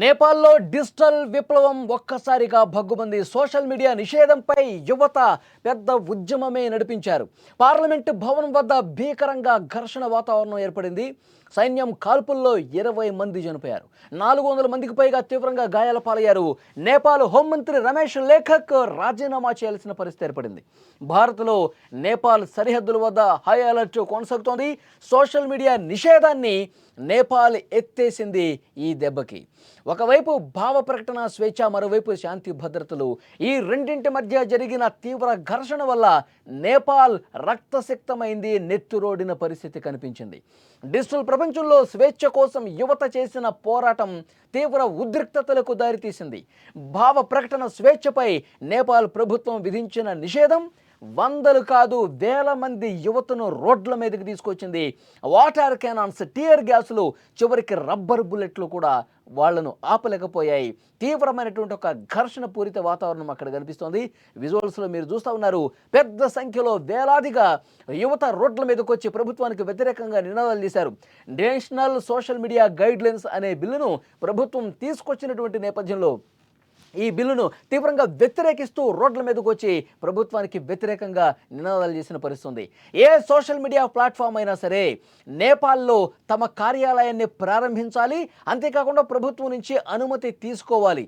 నేపాల్లో డిజిటల్ విప్లవం ఒక్కసారిగా భగ్గుమంది. సోషల్ మీడియా నిషేధంపై యువత పెద్ద ఉద్యమమే నడిపించారు. పార్లమెంటు భవనం వద్ద భీకరంగా ఘర్షణ వాతావరణం ఏర్పడింది. సైన్యం కాల్పుల్లో 20 మంది చనిపోయారు. 400 మందికి పైగా తీవ్రంగా గాయాల పాలయ్యారు. నేపాల్ హోంమంత్రి రమేష్ లేఖక్ రాజీనామా చేయాల్సిన పరిస్థితి ఏర్పడింది. భారత్లో నేపాల్ సరిహద్దుల వద్ద హై అలర్ట్ కొనసాగుతోంది. సోషల్ మీడియా నిషేధాన్ని నేపాల్ ఎత్తేసింది. ఈ దెబ్బకి ఒకవైపు భావ ప్రకటన స్వేచ్ఛ, మరోవైపు శాంతి భద్రతలు, ఈ రెండింటి మధ్య జరిగిన తీవ్ర ఘర్షణ వల్ల నేపాల్ రక్తసిక్తమైంది. నెత్తురోడిన పరిస్థితి కనిపించింది. డిజిటల్ ప్రపంచంలో స్వేచ్ఛ కోసం యువత చేసిన పోరాటం తీవ్ర ఉద్రిక్తతలకు దారితీసింది. భావ ప్రకటన స్వేచ్ఛపై నేపాల్ ప్రభుత్వం విధించిన నిషేధం వందలు కాదు వేల మంది యువతను రోడ్ల మీదకి తీసుకొచ్చింది. వాటర్ క్యానాన్స్, టియర్ గ్యాసులు, చివరికి రబ్బర్ బుల్లెట్లు కూడా వాళ్లను ఆపలేకపోయాయి. తీవ్రమైనటువంటి ఒక ఘర్షణ పూరిత వాతావరణం అక్కడ కనిపిస్తోంది. విజువల్స్లో మీరు చూస్తూ ఉన్నారు. పెద్ద సంఖ్యలో వేలాదిగా యువత రోడ్ల మీదకి వచ్చి ప్రభుత్వానికి వ్యతిరేకంగా నినాదాలు చేశారు. నేషనల్ సోషల్ మీడియా గైడ్లైన్స్ అనే బిల్లును ప్రభుత్వం తీసుకొచ్చినటువంటి నేపథ్యంలో ఈ బిల్లును తీవ్రంగా వ్యతిరేకిస్తూ రోడ్ల మీదకు వచ్చి ప్రభుత్వానికి వ్యతిరేకంగా నినాదాలు చేసిన పరిస్థితి. ఏ సోషల్ మీడియా ప్లాట్ఫామ్ అయినా సరే నేపాల్లో తమ కార్యాలయాన్ని ప్రారంభించాలి, అంతేకాకుండా ప్రభుత్వం నుంచి అనుమతి తీసుకోవాలి.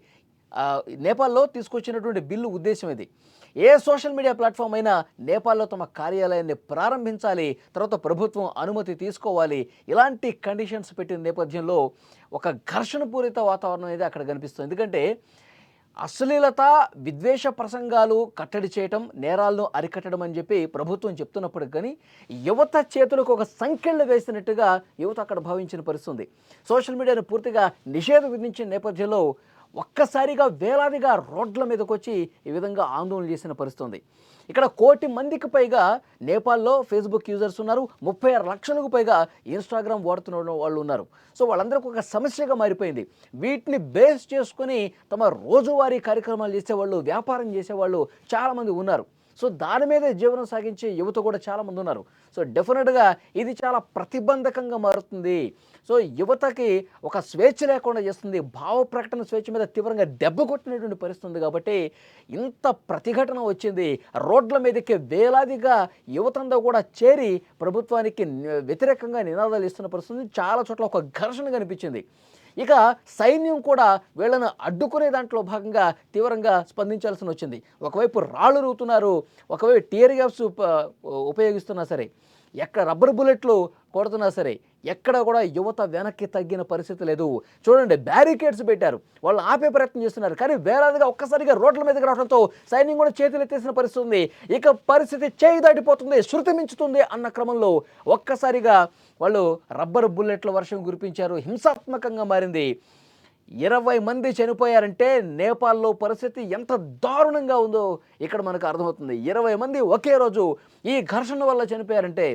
నేపాల్లో తీసుకొచ్చినటువంటి బిల్లు ఉద్దేశం ఇది. ఏ సోషల్ మీడియా ప్లాట్ఫామ్ అయినా నేపాల్లో తమ కార్యాలయాన్ని ప్రారంభించాలి, తర్వాత ప్రభుత్వం అనుమతి తీసుకోవాలి. ఇలాంటి కండిషన్స్ పెట్టిన నేపథ్యంలో ఒక ఘర్షణపూరిత వాతావరణం అనేది అక్కడ కనిపిస్తుంది. ఎందుకంటే అశ్లీలత, విద్వేష ప్రసంగాలు కట్టడి చేయటం, నేరాలను అరికట్టడం అని చెప్పి ప్రభుత్వం చెప్తున్నప్పటికీ కానీ యువత చేతులకు ఒక సంకెళ్ళు వేసినట్టుగా యువత అక్కడ భావించిన పరిస్థితి. సోషల్ మీడియాను పూర్తిగా నిషేధం విధించిన నేపథ్యంలో ఒక్కసారిగా వేలాదిగా రోడ్ల మీదకి వచ్చి ఈ విధంగా ఆందోళన చేసిన పరిస్థితి. ఇక్కడ 1 కోటి మందికి పైగా నేపాల్లో ఫేస్బుక్ యూజర్స్ ఉన్నారు. 36 లక్షలకు పైగా ఇన్స్టాగ్రామ్ వాడుతున్న వాళ్ళు ఉన్నారు. సో వాళ్ళందరికీ ఒక సమస్యగా మారిపోయింది. వీటిని బేస్ చేసుకొని తమ రోజువారీ కార్యక్రమాలు చేసేవాళ్ళు, వ్యాపారం చేసేవాళ్ళు చాలామంది ఉన్నారు. సో దాని మీదే జీవనం సాగించే యువత కూడా చాలామంది ఉన్నారు. సో డెఫినెట్గా ఇది చాలా ప్రతిబంధకంగా మారుతుంది. సో యువతకి ఒక స్వేచ్ఛ లేకుండా చేస్తుంది. భావ ప్రకటన స్వేచ్ఛ మీద తీవ్రంగా దెబ్బ కొట్టినటువంటి పరిస్థితి ఉంది. కాబట్టి ఇంత ప్రతిఘటన వచ్చింది. రోడ్ల మీదకి వేలాదిగా యువతంతా కూడా చేరి ప్రభుత్వానికి వ్యతిరేకంగా నినాదాలు ఇస్తున్న పరిస్థితి. చాలా చోట్ల ఒక ఘర్షణ కనిపించింది. ఇక సైన్యం కూడా వీళ్ళను అడ్డుకునే దాంట్లో భాగంగా తీవ్రంగా స్పందించాల్సి వచ్చింది. ఒకవైపు రాళ్ళు రూతున్నారు, ఒకవైపు టియర్ గ్యాస్ ఉపయోగిస్తున్నా సరే, ఎక్కడ రబ్బర్ బుల్లెట్లు కొడుతున్నా సరే ఎక్కడ కూడా యువత వెనక్కి తగ్గిన పరిస్థితి లేదు. చూడండి, బ్యారికేడ్స్ పెట్టారు, వాళ్ళు ఆపే ప్రయత్నం చేస్తున్నారు. కానీ వేలాదిగా ఒక్కసారిగా రోడ్ల మీదకి రావడంతో సైన్యం కూడా చేతులు ఎత్తేసిన పరిస్థితి ఉంది. ఇక పరిస్థితి చేయి దాటిపోతుంది, శృతి మించుతుంది అన్న క్రమంలో ఒక్కసారిగా వాళ్ళు రబ్బర్ బుల్లెట్ల వర్షం కురిపించారు. హింసాత్మకంగా మారింది. 20 మంది చనిపోయారంటే నేపాల్లో పరిస్థితి ఎంత దారుణంగా ఉందో ఇక్కడ మనకు అర్థమవుతుంది. 20 మంది ఒకే రోజు ఈ ఘర్షణ వల్ల చనిపోయారంటే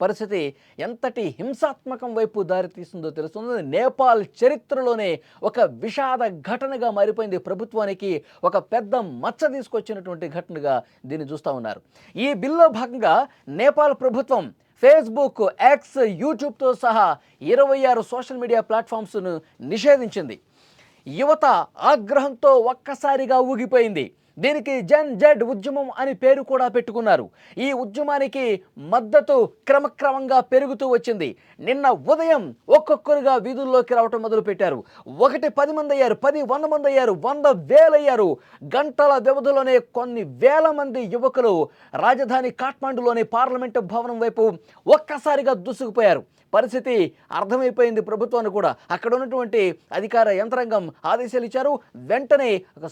పరిస్థితి ఎంతటి హింసాత్మకం వైపు దారితీస్తుందో తెలుస్తుంది. నేపాల్ చరిత్రలోనే ఒక విషాద ఘటనగా మారిపోయింది. ప్రభుత్వానికి ఒక పెద్ద మచ్చ తీసుకొచ్చినటువంటి ఘటనగా దీన్ని చూస్తూ ఉన్నారు. ఈ బిల్లో భాగంగా నేపాల్ ప్రభుత్వం ఫేస్బుక్, ఎక్స్, యూట్యూబ్తో సహా 26 సోషల్ మీడియా ప్లాట్ఫామ్స్ను నిషేధించింది. యువత ఆగ్రహంతో ఒక్కసారిగా ఊగిపోయింది. దీనికి జన్ జెడ్ ఉద్యమం అని పేరు కూడా పెట్టుకున్నారు. ఈ ఉద్యమానికి మద్దతు క్రమక్రమంగా పెరుగుతూ వచ్చింది. నిన్న ఉదయం ఒక్కొక్కరుగా వీధుల్లోకి రావటం మొదలుపెట్టారు. 10 మంది అయ్యారు, 100 మంది అయ్యారు, 100,000 అయ్యారు. గంటల వ్యవధిలోనే కొన్ని వేల మంది యువకులు రాజధాని కాఠ్మండూలోని పార్లమెంటు భవనం వైపు ఒక్కసారిగా దూసుకుపోయారు. పరిస్థితి అర్థమైపోయింది ప్రభుత్వాన్ని కూడా. అక్కడ ఉన్నటువంటి అధికార యంత్రాంగం ఆదేశాలు ఇచ్చారు. వెంటనే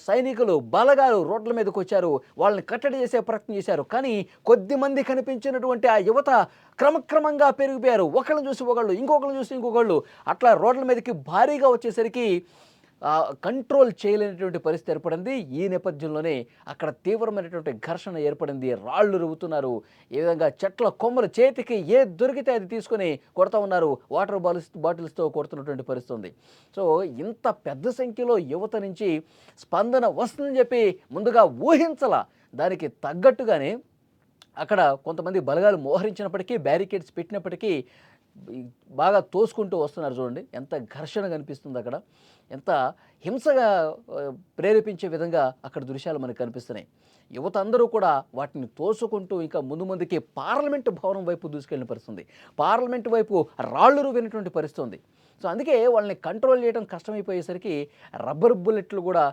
సైనికులు, బలగాలు రోడ్ల మీదకి వచ్చారు. వాళ్ళని కట్టడి చేసే ప్రయత్నం చేశారు. కానీ కొద్దిమంది కనిపించినటువంటి ఆ యువత క్రమక్రమంగా పెరిగిపోయారు. ఒకళ్ళని చూసి ఒకళ్ళు, ఇంకొకళ్ళని చూసి ఇంకొకళ్ళు, అట్లా రోడ్ల మీదకి భారీగా వచ్చేసరికి కంట్రోల్ చేయలేనటువంటి పరిస్థితి ఏర్పడింది. ఈ నేపథ్యంలోనే అక్కడ తీవ్రమైనటువంటి ఘర్షణ ఏర్పడింది. రాళ్ళు రువ్వుతున్నారు. ఏ విధంగా చెట్ల కొమ్మలు చేతికి ఏది దొరికితే అది తీసుకొని కొడతా ఉన్నారు. వాటర్ బాటిల్స్తో కొడుతున్నటువంటి పరిస్థితి ఉంది. సో ఇంత పెద్ద సంఖ్యలో యువత నుంచి స్పందన వస్తుందని చెప్పి ముందుగా ఊహించలా. దానికి తగ్గట్టుగానే అక్కడ కొంతమంది బలగాలు మోహరించినప్పటికీ, బ్యారికేడ్స్ పెట్టినప్పటికీ ఈ బాగా తోసుకుంటూ వస్తున్నారు చూడండి. ఎంత ఘర్షణ కనిపిస్తుంది అక్కడ. ఎంత హింసగా ప్రేరేపించే విధంగా అక్కడ దృశ్యాలు మనకు కనిపిస్తున్నాయి. యువత అందరూ కూడా వాటిని తోసుకుంటూ ఇంకా ముందుకి పార్లమెంటు భవనం వైపు దూసుకెళ్ళిన పరిస్థితుంది. పార్లమెంటు వైపు రాళ్ళు రువ్వినటువంటి పరిస్థితి ఉంది. సో అందుకే వాళ్ళని కంట్రోల్ చేయడం కష్టమైపోయేసరికి రబ్బర్ బుల్లెట్లు కూడా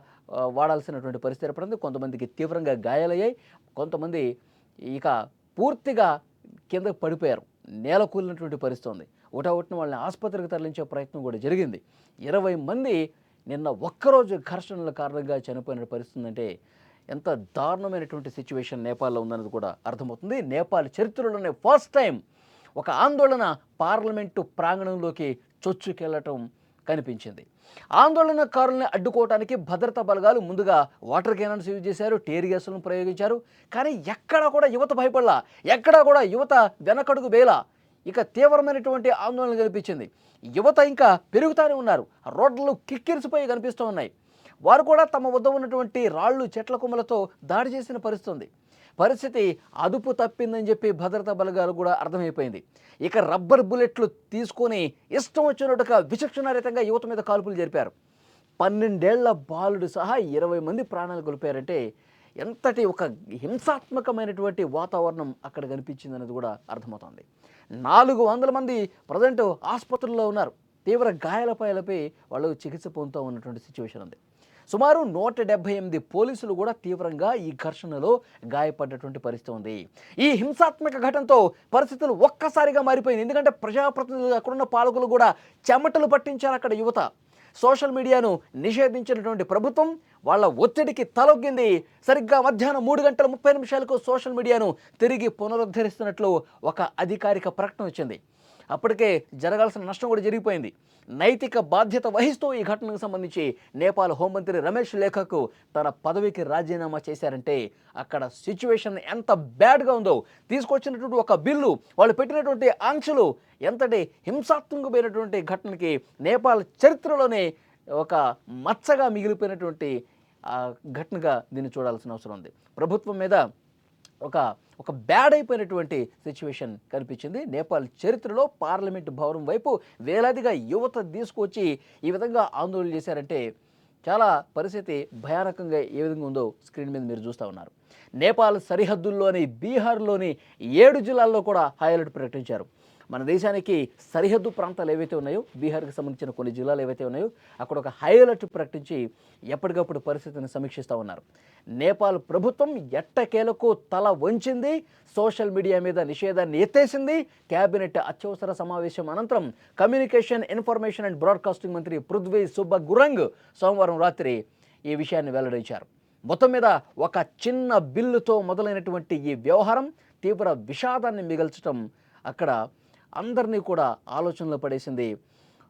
వాడాల్సినటువంటి పరిస్థితి ఏర్పడింది. కొంతమందికి తీవ్రంగా గాయాలయ్యాయి. కొంతమంది ఇక పూర్తిగా కిందకు పడిపోయారు. నేల కూలినటువంటి పరిస్థితి ఉంది. ఒకటొకటిన వాళ్ళని ఆసుపత్రికి తరలించే ప్రయత్నం కూడా జరిగింది. 20 మంది నిన్న ఒక్కరోజు ఘర్షణల కారణంగా చనిపోయిన పరిస్థితి అంటే ఎంత దారుణమైనటువంటి సిచ్యువేషన్ నేపాల్లో ఉందన్నది కూడా అర్థమవుతుంది. నేపాల్ చరిత్రలోనే ఫస్ట్ టైం ఒక ఆందోళన పార్లమెంటు ప్రాంగణంలోకి చొచ్చుకెళ్లటం కనిపించింది. ఆందోళనకారులను అడ్డుకోవడానికి భద్రతా బలగాలు ముందుగా వాటర్ క్యానన్స్ యూజ్ చేశారు, టీర్ గ్యాసులను ప్రయోగించారు. కానీ ఎక్కడా కూడా యువత భయపడలా, ఎక్కడా కూడా యువత వెనకడుగు వేలా. ఇక తీవ్రమైనటువంటి ఆందోళన కనిపించింది. యువత ఇంకా పెరుగుతూనే ఉన్నారు. రోడ్లు కిక్కిరిసిపోయి కనిపిస్తూ ఉన్నాయి. వారు కూడా తమ వద్ద ఉన్నటువంటి రాళ్ళు చెట్ల కొమ్మలతో దాడి చేసిన పరిస్థితి అదుపు తప్పిందని చెప్పి భద్రతా బలగాలు కూడా అర్థమైపోయింది. ఇక రబ్బర్ బుల్లెట్లు తీసుకొని ఇష్టం వచ్చినట్టుగా విచక్షణారహితంగా యువత మీద కాల్పులు జరిపారు. 12 ఏళ్ల బాలుడు సహా 20 మంది ప్రాణాలు కోల్పోయారంటే ఎంతటి ఒక హింసాత్మకమైనటువంటి వాతావరణం అక్కడ కనిపించింది అనేది కూడా అర్థమవుతుంది. 400 మంది ప్రజెంట్ ఆసుపత్రుల్లో ఉన్నారు. తీవ్ర గాయాలపై వాళ్ళు చికిత్స పొందుతూ ఉన్నటువంటి సిచ్యువేషన్ ఉంది. సుమారు 178 పోలీసులు కూడా తీవ్రంగా ఈ ఘర్షణలో గాయపడ్డటువంటి పరిస్థితి ఉంది. ఈ హింసాత్మక ఘటనతో పరిస్థితులు ఒక్కసారిగా మారిపోయింది. ఎందుకంటే ప్రజాప్రతినిధులు, అక్కడున్న పాలకులు కూడా చెమటలు పట్టించారు అక్కడ యువత. సోషల్ మీడియాను నిషేధించినటువంటి ప్రభుత్వం వాళ్ళ ఒత్తిడికి తలొగ్గింది. సరిగ్గా మధ్యాహ్నం 3:30 సోషల్ మీడియాను తిరిగి పునరుద్ధరిస్తున్నట్లు ఒక అధికారిక ప్రకటన వచ్చింది. అప్పటికే జరగాల్సిన నష్టం కూడా జరిగిపోయింది. నైతిక బాధ్యత వహిస్తూ ఈ ఘటనకు సంబంధించి నేపాల్ హోంమంత్రి రమేష్ లేఖకు తన పదవికి రాజీనామా చేశారంటే అక్కడ సిచ్యువేషన్ ఎంత బ్యాడ్గా ఉందో, తీసుకొచ్చినటువంటి ఒక బిల్లు, వాళ్ళు పెట్టినటువంటి ఆంక్షలు ఎంతటి హింసాత్మకమైనటువంటి ఘటనకి నేపాల్ చరిత్రలోనే ఒక మచ్చగా మిగిలిపోయినటువంటి ఘటనగా దీన్ని చూడాల్సిన అవసరం ఉంది. ప్రభుత్వం మీద ఒక బ్యాడ్ అయిపోయినటువంటి సిచ్యువేషన్ కనిపించింది. నేపాల్ చరిత్రలో పార్లమెంటు భవనం వైపు వేలాదిగా యువత తీసుకొచ్చి ఈ విధంగా ఆందోళన చేశారంటే చాలా పరిస్థితి భయానకంగా ఏ విధంగా ఉందో స్క్రీన్ మీద మీరు చూస్తూ ఉన్నారు. నేపాల్ సరిహద్దుల్లోని బీహార్లోని 7 జిల్లాల్లో కూడా హై అలర్ట్ ప్రకటించారు. మన దేశానికి సరిహద్దు ప్రాంతాలు ఏవైతే ఉన్నాయో, బీహార్కి సంబంధించిన కొన్ని జిల్లాలు ఏవైతే ఉన్నాయో అక్కడ ఒక హై అలర్ట్ ప్రకటించి ఎప్పటికప్పుడు పరిస్థితిని సమీక్షిస్తూ ఉన్నారు. నేపాల్ ప్రభుత్వం ఎట్టకేలకు తల వంచింది. సోషల్ మీడియా మీద నిషేధాన్ని ఎత్తేసింది. కేబినెట్ అత్యవసర సమావేశం అనంతరం కమ్యూనికేషన్, ఇన్ఫర్మేషన్ అండ్ బ్రాడ్కాస్టింగ్ మంత్రి పృథ్వీ సుబ్బగురంగ్ సోమవారం రాత్రి ఈ విషయాన్ని వెల్లడించారు. మొత్తం మీద ఒక చిన్న బిల్లుతో మొదలైనటువంటి ఈ వ్యవహారం తీవ్ర విషాదాన్ని మిగల్చడం అక్కడ అందరినీ కూడా ఆలోచనలో పడేసింది.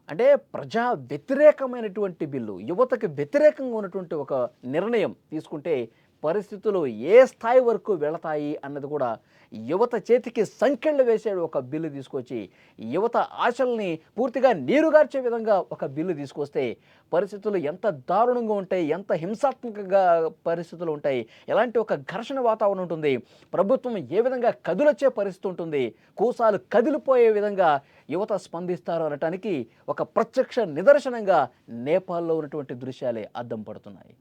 అంటే ప్రజా వ్యతిరేకమైనటువంటి బిల్లు, యువతకి వ్యతిరేకంగా ఉన్నటువంటి ఒక నిర్ణయం తీసుకుంటే పరిస్థితులు ఏ స్థాయి వరకు వెళతాయి అన్నది కూడా యువత చేతికి సంకెళ్ళు వేసే ఒక బిల్లు తీసుకొచ్చి యువత ఆశల్ని పూర్తిగా నీరుగార్చే విధంగా ఒక బిల్లు తీసుకొస్తే పరిస్థితులు ఎంత దారుణంగా ఉంటాయి, ఎంత హింసాత్మకంగా పరిస్థితులు ఉంటాయి, ఎలాంటి ఒక ఘర్షణ వాతావరణం ఉంటుంది, ప్రభుత్వం ఏ విధంగా కదిలొచ్చే పరిస్థితి ఉంటుంది, కూసాలు కదిలిపోయే విధంగా యువత స్పందిస్తారు అనటానికి ఒక ప్రత్యక్ష నిదర్శనంగా నేపాల్లో ఉన్నటువంటి దృశ్యాలే అద్దం పడుతున్నాయి.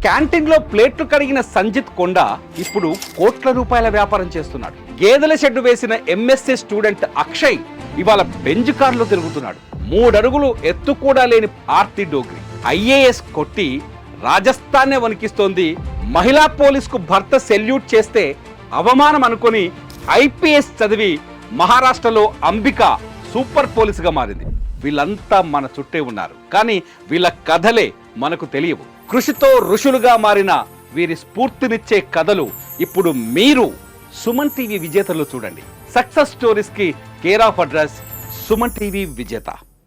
క్యాంటీన్లో ప్లేట్లు కడిగిన సంజిత్ కొండ ఇప్పుడు కోట్ల రూపాయల వ్యాపారం చేస్తున్నాడు. గేదెల షెడ్డు వేసిన ఎంఎస్సీ స్టూడెంట్ అక్షయ్ ఇవాళ బెంజ్ కార్లో తిరుగుతున్నాడు. 3 అడుగులు ఎత్తు కూడా లేని ఆర్తి డోగ్రి ఐఏఎస్ కొట్టి రాజస్థాన్నే వణికిస్తోంది. మహిళా పోలీసుకు భర్త సెల్యూట్ చేస్తే అవమానం అనుకొని ఐపీఎస్ చదివి మహారాష్ట్రలో అంబిక సూపర్ పోలీసుగా మారింది. వీళ్ళంతా మన చుట్టే ఉన్నారు, కానీ వీళ్ళ కథలే మనకు తెలియవు. కృషితో ఋషులుగా మారిన వీరి స్ఫూర్తినిచ్చే కథలు ఇప్పుడు మీరు సుమన్ టీవీ విజేతలు చూడండి. సక్సెస్ స్టోరీస్ కి care of address Suman TV విజేత.